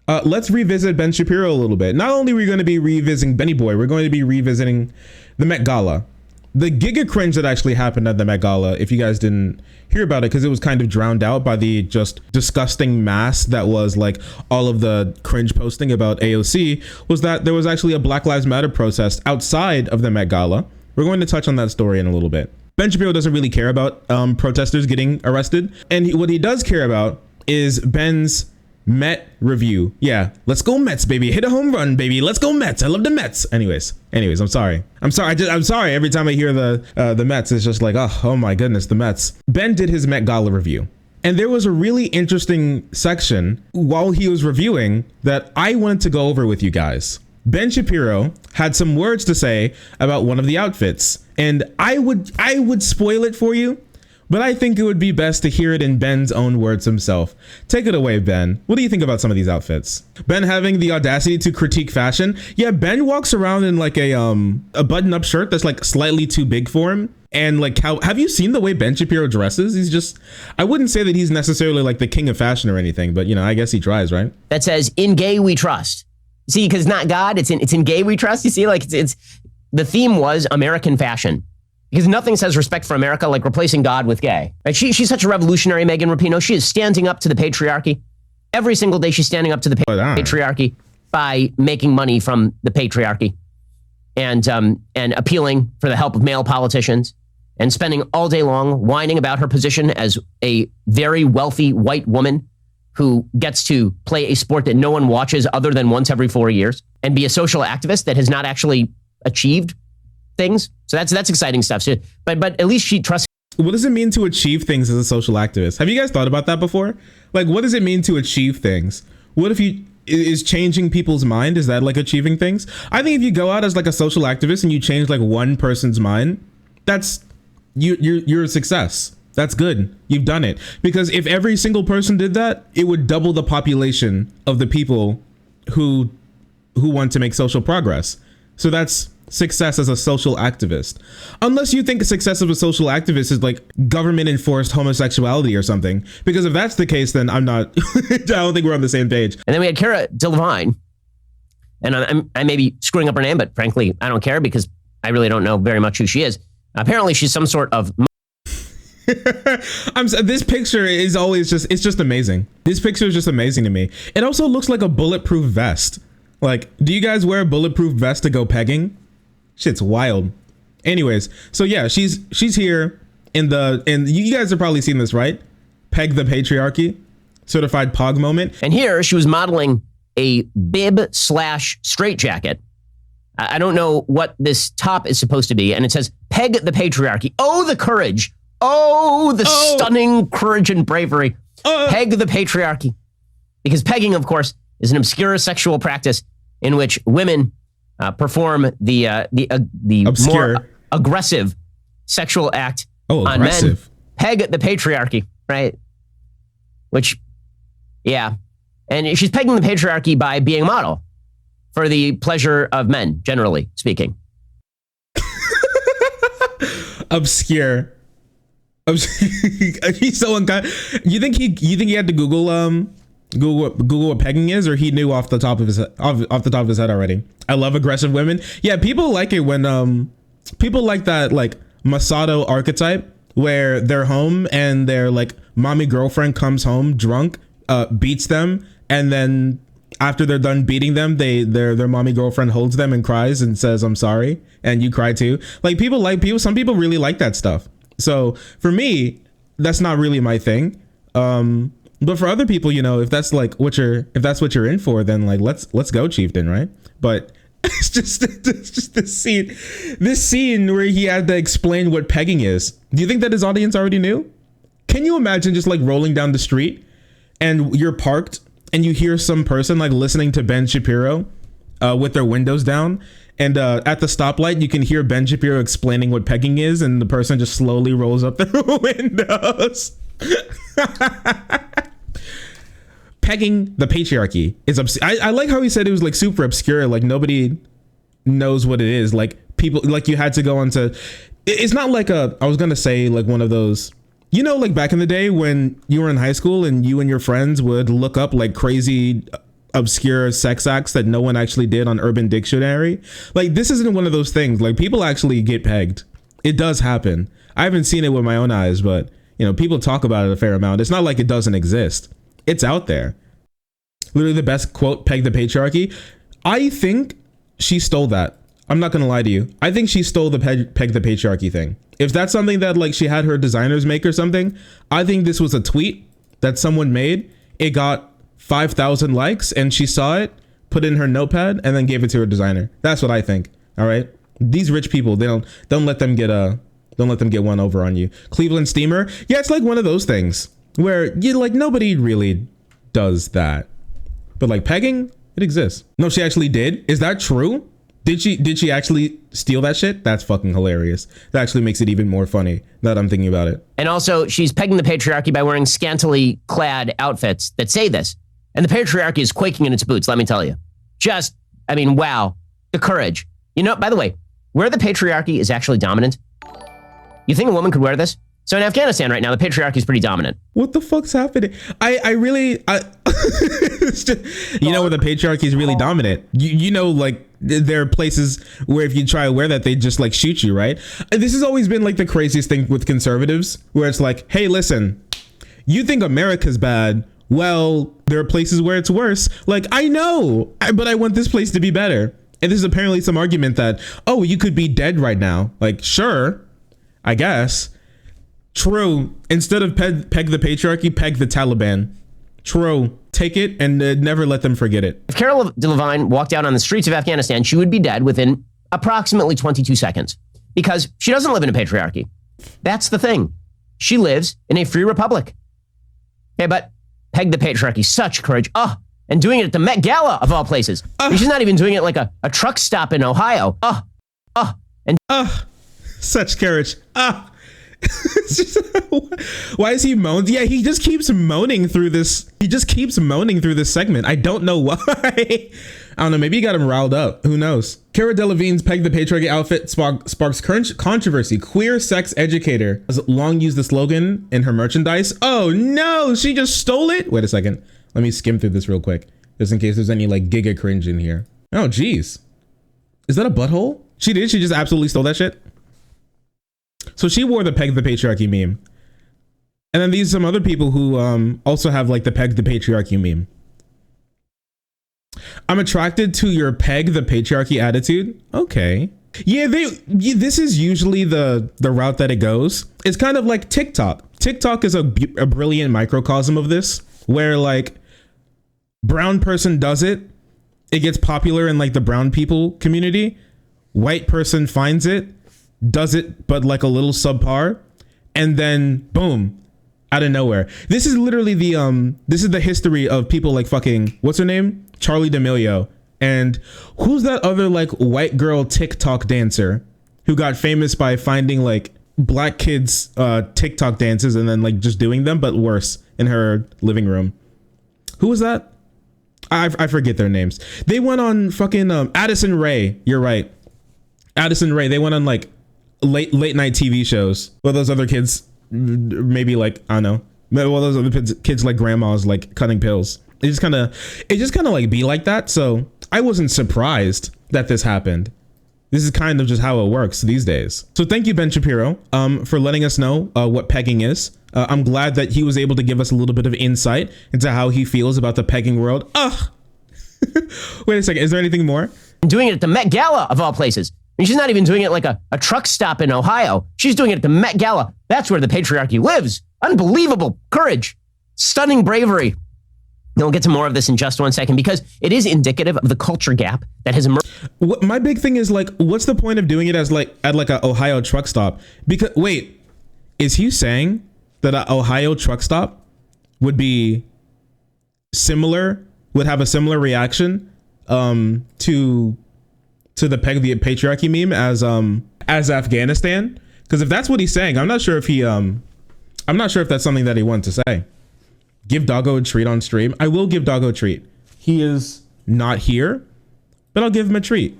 Let's revisit Ben Shapiro a little bit. Not only are we going to be revisiting Benny Boy, we're going to be revisiting the Met Gala. The giga cringe that actually happened at the Met Gala, if you guys didn't hear about it, because it was kind of drowned out by the just disgusting mass that was like all of the cringe posting about AOC, was that there was actually a Black Lives Matter protest outside of the Met Gala. We're going to touch on that story in a little bit. Ben Shapiro doesn't really care about protesters getting arrested. And what he does care about is Ben's Met review. Yeah, let's go Mets, baby. Hit a home run, baby. Let's go Mets. I love the Mets. Anyways, I'm sorry. I'm sorry. Every time I hear the Mets, it's just like, oh my goodness, the Mets. Ben did his Met Gala review. And there was a really interesting section while he was reviewing that I wanted to go over with you guys. Ben Shapiro had some words to say about one of the outfits. And I would spoil it for you, but I think it would be best to hear it in Ben's own words himself. Take it away, Ben. What do you think about some of these outfits? Ben having the audacity to critique fashion. Yeah, Ben walks around in like a button-up shirt that's like slightly too big for him. And like, have you seen the way Ben Shapiro dresses? He's just, I wouldn't say that he's necessarily like the king of fashion or anything, but I guess he tries, right? That says, in gay we trust. See, because not God, it's in gay we trust. You see, like it's the theme was American fashion. Because nothing says respect for America like replacing God with gay. Right? She's such a revolutionary, Megan Rapinoe. She is standing up to the patriarchy. Every single day she's standing up to the patriarchy by making money from the patriarchy and appealing for the help of male politicians and spending all day long whining about her position as a very wealthy white woman who gets to play a sport that no one watches other than once every 4 years and be a social activist that has not actually achieved things. So that's exciting stuff. So, but at least she trusts. What does it mean to achieve things as a social activist? Have you guys thought about that before? Like, what does it mean to achieve things? What if is changing people's mind? Is that like achieving things? I think if you go out as like a social activist and you change like one person's mind, that's you're a success. That's good. You've done it. Because if every single person did that, it would double the population of the people who want to make social progress. So that's success as a social activist. Unless you think success as a social activist is like government enforced homosexuality or something. Because if that's the case, then I'm not, I don't think we're on the same page. And then we had Cara Delevingne, and I may be screwing up her name, but frankly, I don't care because I really don't know very much who she is. Apparently she's some sort of this picture is always it's just amazing. This picture is just amazing to me. It also looks like a bulletproof vest. Like, do you guys wear a bulletproof vest to go pegging? Shit's wild. Anyways, so yeah, she's here and you guys have probably seen this, right? Peg the Patriarchy, certified pog moment. And here she was modeling a bib / straitjacket. I don't know what this top is supposed to be. And it says, peg the patriarchy. Oh, the courage. Oh, the stunning courage and bravery. Peg the patriarchy. Because pegging, of course, is an obscure sexual practice in which women perform the more aggressive sexual act on men. Peg the patriarchy, right? Which, yeah. And she's pegging the patriarchy by being a model for the pleasure of men, generally speaking. Obscure. He's so unkind. You think he had to Google what pegging is, or he knew off the top of his head already? I love aggressive women. Yeah, people like it when people like that like Masato archetype where they're home and their like mommy girlfriend comes home drunk, beats them, and then after they're done beating them, their mommy girlfriend holds them and cries and says, "I'm sorry," and you cry too. Like some people really like that stuff. So for me, that's not really my thing. But for other people, if that's like what you're in for, then like let's go, Chieftain, right? But it's just this scene where he had to explain what pegging is. Do you think that his audience already knew? Can you imagine just like rolling down the street and you're parked and you hear some person like listening to Ben Shapiro with their windows down, and at the stoplight you can hear Ben Shapiro explaining what pegging is, and the person just slowly rolls up their windows. Pegging the patriarchy is I like how he said it was like super obscure, like nobody knows what it is. Like people, like you had to go onto, it's not like I was gonna say like one of those, like back in the day when you were in high school and you and your friends would look up like crazy obscure sex acts that no one actually did on Urban Dictionary. Like, this isn't one of those things. Like, people actually get pegged. It does happen. I haven't seen it with my own eyes, but people talk about it a fair amount. It's not like it doesn't exist. It's out there. Literally the best quote, peg the patriarchy. I think she stole that. I'm not gonna lie to you. I think she stole the peg the patriarchy thing. If that's something that like she had her designers make or something, I think this was a tweet that someone made. It got 5,000 likes and she saw it, put it in her notepad, and then gave it to her designer. That's what I think. All right. These rich people, don't let them get one over on you. Cleveland Steamer. Yeah, it's like one of those things where nobody really does that. But like pegging, it exists. No, she actually did. Is that true? Did she actually steal that shit? That's fucking hilarious. That actually makes it even more funny now that I'm thinking about it. And also, she's pegging the patriarchy by wearing scantily clad outfits that say this. And the patriarchy is quaking in its boots, let me tell you. Wow. The courage. By the way, where the patriarchy is actually dominant, you think a woman could wear this? So in Afghanistan right now, the patriarchy is pretty dominant. What the fuck's happening? I really it's just, where the patriarchy is really dominant. There are places where if you try to wear that, they just like shoot you, right? This has always been like the craziest thing with conservatives, where it's like, hey, listen, you think America's bad? Well, there are places where it's worse. Like, I know, but I want this place to be better. And this is apparently some argument that, oh, you could be dead right now. Like, sure, I guess. True. Instead of peg the patriarchy, peg the Taliban. True. Take it and never let them forget it. If Carol Delevingne walked out on the streets of Afghanistan, she would be dead within approximately 22 seconds because she doesn't live in a patriarchy. That's the thing. She lives in a free republic. Okay, but peg the patriarchy, such courage. And doing it at the Met Gala of all places. She's not even doing it like a truck stop in Ohio. Such courage. Why is he moaning? Yeah, he just keeps moaning through this. Segment. I don't know why. I don't know. Maybe he got him riled up. Who knows? Cara Delevingne's peg the patriarchy outfit sparks controversy. Queer sex educator has long used the slogan in her merchandise. Oh no, she just stole it. Wait a second. Let me skim through this real quick, just in case there's any like giga cringe in here. Oh geez, is that a butthole? She did. She just absolutely stole that shit. So she wore the peg the patriarchy meme. And then these some other people who also have like the peg the patriarchy meme. I'm attracted to your peg the patriarchy attitude. Okay. Yeah, this is usually the route that it goes. It's kind of like TikTok. TikTok is a brilliant microcosm of this, where like brown person does it. It gets popular in like the brown people community. White person finds it, does it, but like a little subpar, and then boom, out of nowhere. This is literally the history of people like fucking, what's her name? Charlie D'Amelio. And who's that other like white girl TikTok dancer who got famous by finding like black kids TikTok dances and then like just doing them, but worse, in her living room? Who was that? I forget their names. They went on fucking Addison Rae. You're right. Addison Rae. They went on like late night TV shows. Well, those other kids, maybe like, I don't know. Well, those other kids like grandmas like cutting pills. It just kind of like be like that. So I wasn't surprised that this happened. This is kind of just how it works these days. So thank you, Ben Shapiro, for letting us know what pegging is. I'm glad that he was able to give us a little bit of insight into how he feels about the pegging world. Wait a second. Is there anything more? Doing it at the Met Gala of all places. I mean, she's not even doing it like a truck stop in Ohio. She's doing it at the Met Gala. That's where the patriarchy lives. Unbelievable courage, stunning bravery. And we'll get to more of this in just one second because it is indicative of the culture gap that has emerged. My big thing is like, what's the point of doing it as like at like a Ohio truck stop? Because wait, is he saying that an Ohio truck stop would be similar, would have a similar reaction to the peg the patriarchy meme as Afghanistan? Because if that's what he's saying, I'm not sure if that's something that he wanted to say. Give Doggo a treat on stream. I will give Doggo a treat. He is not here, but I'll give him a treat.